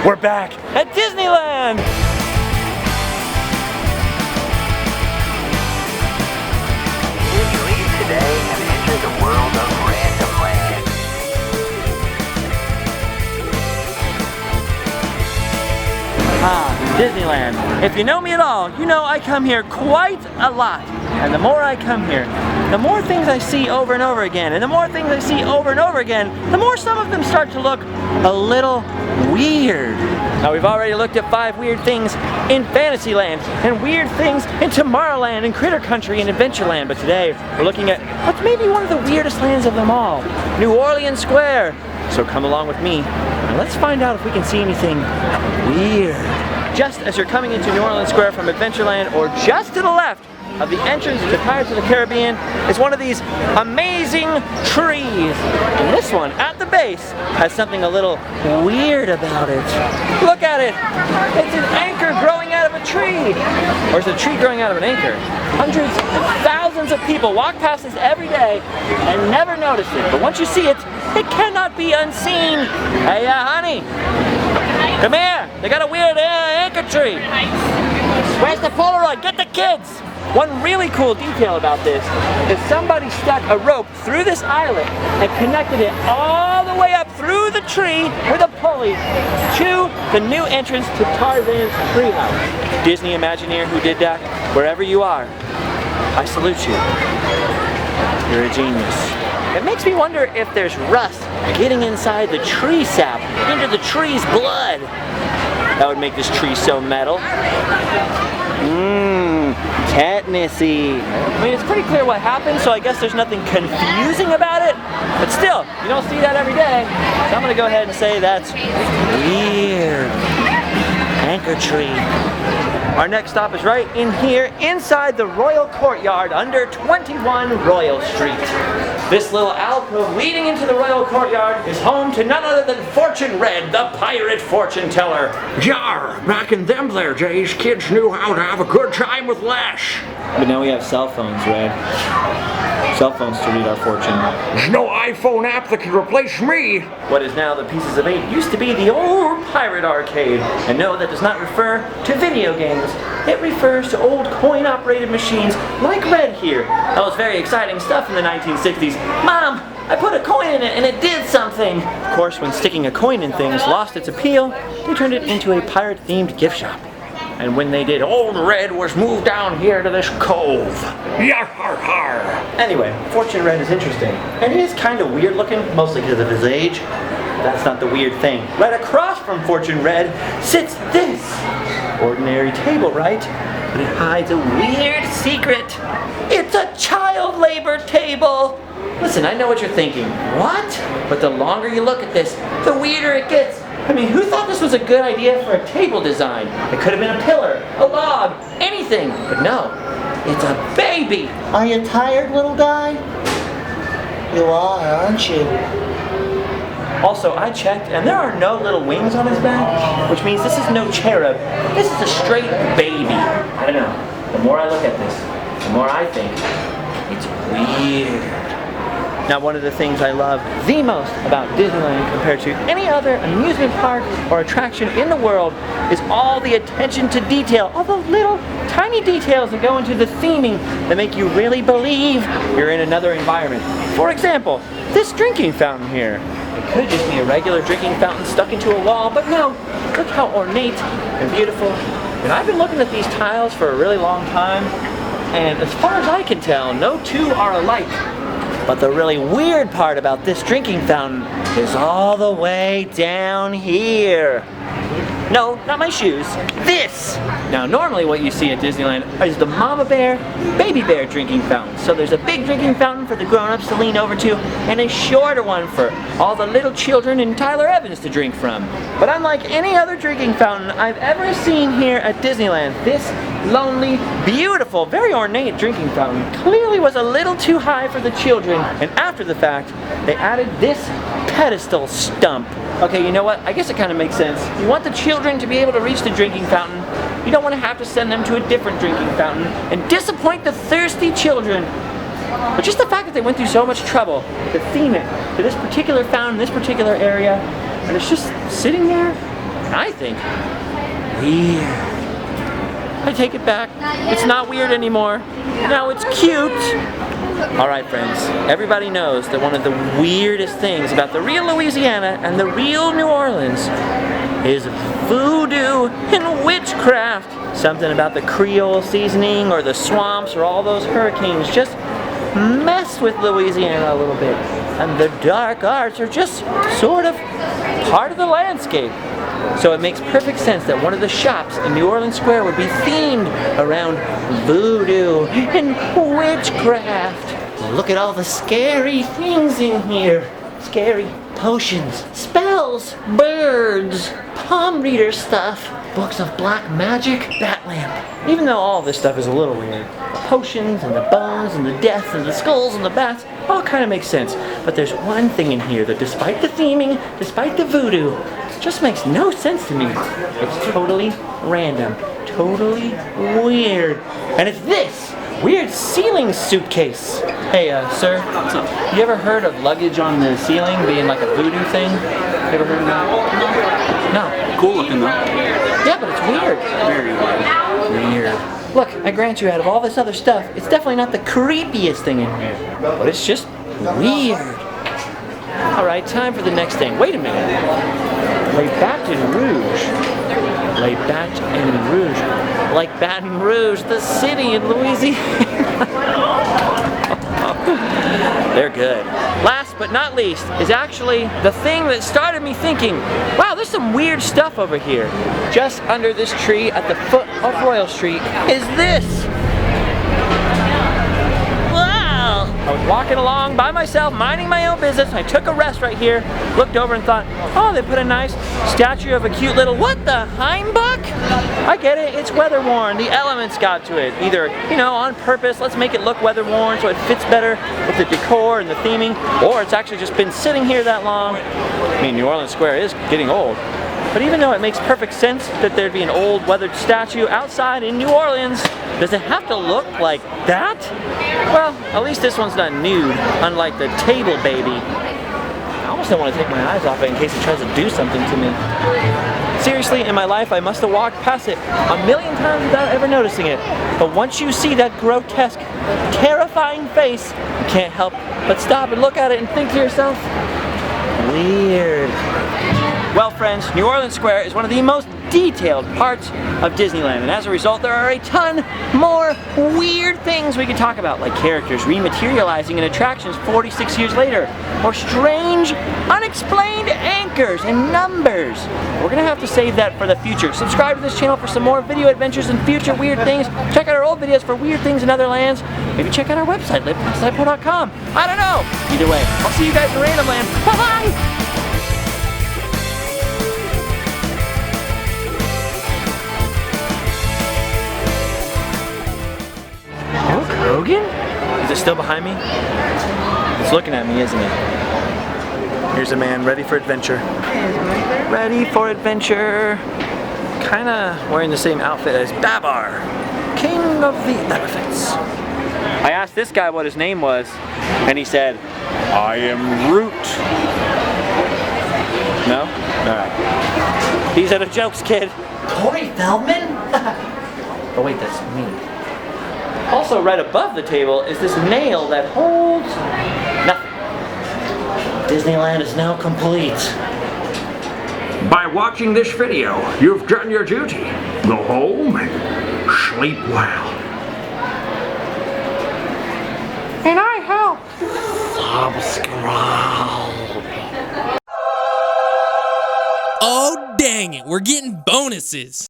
We're back at Disneyland! You leave today and enter the world of Randomland. Disneyland. If you know me at all, you know I come here quite a lot. And the more I come here, the more things I see over and over again. And the more things I see over and over again, the more some of them start to look a little weird. Now we've already looked at 5 weird things in Fantasyland and weird things in Tomorrowland and Critter Country and Adventureland. But today we're looking at what's maybe one of the weirdest lands of them all, New Orleans Square. So come along with me and let's find out if we can see anything weird. Just as you're coming into New Orleans Square from Adventureland, or just to the left of the entrance to Pirates of the Caribbean, is one of these amazing trees. And this one, at the base, has something a little weird about it. Look at it! It's an anchor growing out of a tree! Or is it a tree growing out of an anchor? Hundreds and thousands of people walk past this every day and never notice it. But once you see it, it cannot be unseen. Hey, honey! Come here! They got a weird anchor tree! Where's the Polaroid? Get the kids! One really cool detail about this is somebody stuck a rope through this islet and connected it all the way up through the tree with a pulley to the new entrance to Tarzan's treehouse. Disney Imagineer who did that, wherever you are, I salute you. You're a genius. It makes me wonder if there's rust getting inside the tree sap, into the tree's blood. That would make this tree so metal. Tetanusy. I mean, it's pretty clear what happened, so I guess there's nothing confusing about it. But still, you don't see that every day. So I'm gonna go ahead and say that's weird. Anchor tree. Our next stop is right in here, inside the Royal Courtyard, under 21 Royal Street. This little alcove leading into the Royal Courtyard is home to none other than Fortune Red, the pirate fortune teller. Yar, back in them there days, kids knew how to have a good time with less. But now we have cell phones, Red. Cell phones to read our fortune. There's no iPhone app that can replace me. What is now the Pieces of 8 used to be the old pirate arcade. And no, that does not refer to video games. It refers to old coin-operated machines like Red here. That was very exciting stuff in the 1960s. Mom, I put a coin in it and it did something. Of course, when sticking a coin in things lost its appeal, they turned it into a pirate-themed gift shop. And when they did, Old Red was moved down here to this cove. Yar har har. Anyway, Fortune Red is interesting. And he is kind of weird looking, mostly because of his age. That's not the weird thing. Right across from Fortune Red sits this ordinary table, right? But it hides a weird secret. It's a child labor table. Listen, I know what you're thinking. What? But the longer you look at this, the weirder it gets. I mean, who thought this was a good idea for a table design? It could have been a pillar, a log, anything. But no, it's a baby. Are you tired, little guy? You are, aren't you? Also, I checked, and there are no little wings on his back, which means this is no cherub. This is a straight baby. I don't know. The more I look at this, the more I think it's weird. Now, one of the things I love the most about Disneyland compared to any other amusement park or attraction in the world is all the attention to detail, all the little tiny details that go into the theming that make you really believe you're in another environment. For example, this drinking fountain here. It could just be a regular drinking fountain stuck into a wall, but no, look how ornate and beautiful. And I've been looking at these tiles for a really long time, and as far as I can tell, no two are alike. But the really weird part about this drinking fountain is all the way down here. No, not my shoes. This! Now, normally what you see at Disneyland is the Mama Bear, Baby Bear drinking fountain. So there's a big drinking fountain for the grown-ups to lean over to, and a shorter one for all the little children and Tyler Evans to drink from. But unlike any other drinking fountain I've ever seen here at Disneyland, this lonely, beautiful, very ornate drinking fountain clearly was a little too high for the children, and after the fact, they added this pedestal stump. Okay, you know what? I guess it kind of makes sense. You want the children to be able to reach the drinking fountain. You don't want to have to send them to a different drinking fountain and disappoint the thirsty children. But just the fact that they went through so much trouble to theme it to this particular fountain, this particular area, and it's just sitting there And I think weird. I take it back. It's not weird anymore. Now it's cute. Alright friends, everybody knows that one of the weirdest things about the real Louisiana and the real New Orleans is voodoo and witchcraft. Something about the Creole seasoning or the swamps or all those hurricanes just mess with Louisiana a little bit. And the dark arts are just sort of part of the landscape. So it makes perfect sense that one of the shops in New Orleans Square would be themed around voodoo and witchcraft. Look at all the scary things in here. Scary potions, spells, birds, palm reader stuff, books of black magic, bat lamp. Even though all this stuff is a little weird, the potions and the bones and the death and the skulls and the bats all kind of make sense. But there's one thing in here that despite the theming, despite the voodoo, just makes no sense to me. It's totally random, totally weird. And it's this weird ceiling suitcase. Hey, sir, what's up? You ever heard of luggage on the ceiling being like a voodoo thing? You ever heard of that? No. Cool looking though. Yeah, but it's weird. Very weird. Weird. Look, I grant you, out of all this other stuff, it's definitely not the creepiest thing in here. But it's just weird. Alright, time for the next thing. Wait a minute. Les Baton Rouge. Les Baton Rouge. Like Baton Rouge, the city in Louisiana. They're good. Last but not least is actually the thing that started me thinking, wow, there's some weird stuff over here. Just under this tree at the foot of Royal Street is this. Wow! I was walking along by myself, minding my own business. I took a rest right here, looked over and thought, oh, they put a nice statue of a cute little, what the, Heimbuck? I get it, it's weather worn. The elements got to it. Either, you know, on purpose, let's make it look weather worn so it fits better with the decor and the theming, or it's actually just been sitting here that long. I mean, New Orleans Square is getting old. But even though it makes perfect sense that there'd be an old weathered statue outside in New Orleans, does it have to look like that? Well, at least this one's not nude, unlike the table baby. I almost don't want to take my eyes off it in case it tries to do something to me. Seriously, in my life, I must have walked past it a million times without ever noticing it. But once you see that grotesque, terrifying face, you can't help but stop and look at it and think to yourself, weird. Well, friends, New Orleans Square is one of the most detailed parts of Disneyland, and as a result, there are a ton more weird things we could talk about, like characters rematerializing in attractions 46 years later, or strange, unexplained anchors and numbers. We're gonna have to save that for the future. Subscribe to this channel for some more video adventures and future weird things. Check out our old videos for weird things in other lands. Maybe check out our website, LiveFastDiePoor.com. I don't know. Either way, I'll see you guys in Randomland. Bye-bye! Hogan? Is it still behind me? It's looking at me, isn't it? Here's a man ready for adventure. Ready for adventure. Kinda wearing the same outfit as Babar, king of the elephants. I asked this guy what his name was, and he said, I am Root. No? Alright. These are the jokes, kid. Corey Feldman? Oh wait, that's me. Also right above the table is this nail that holds nothing. Disneyland is now complete. By watching this video, you've done your duty. Go home and sleep well. And I help. Oh, dang it, we're getting bonuses.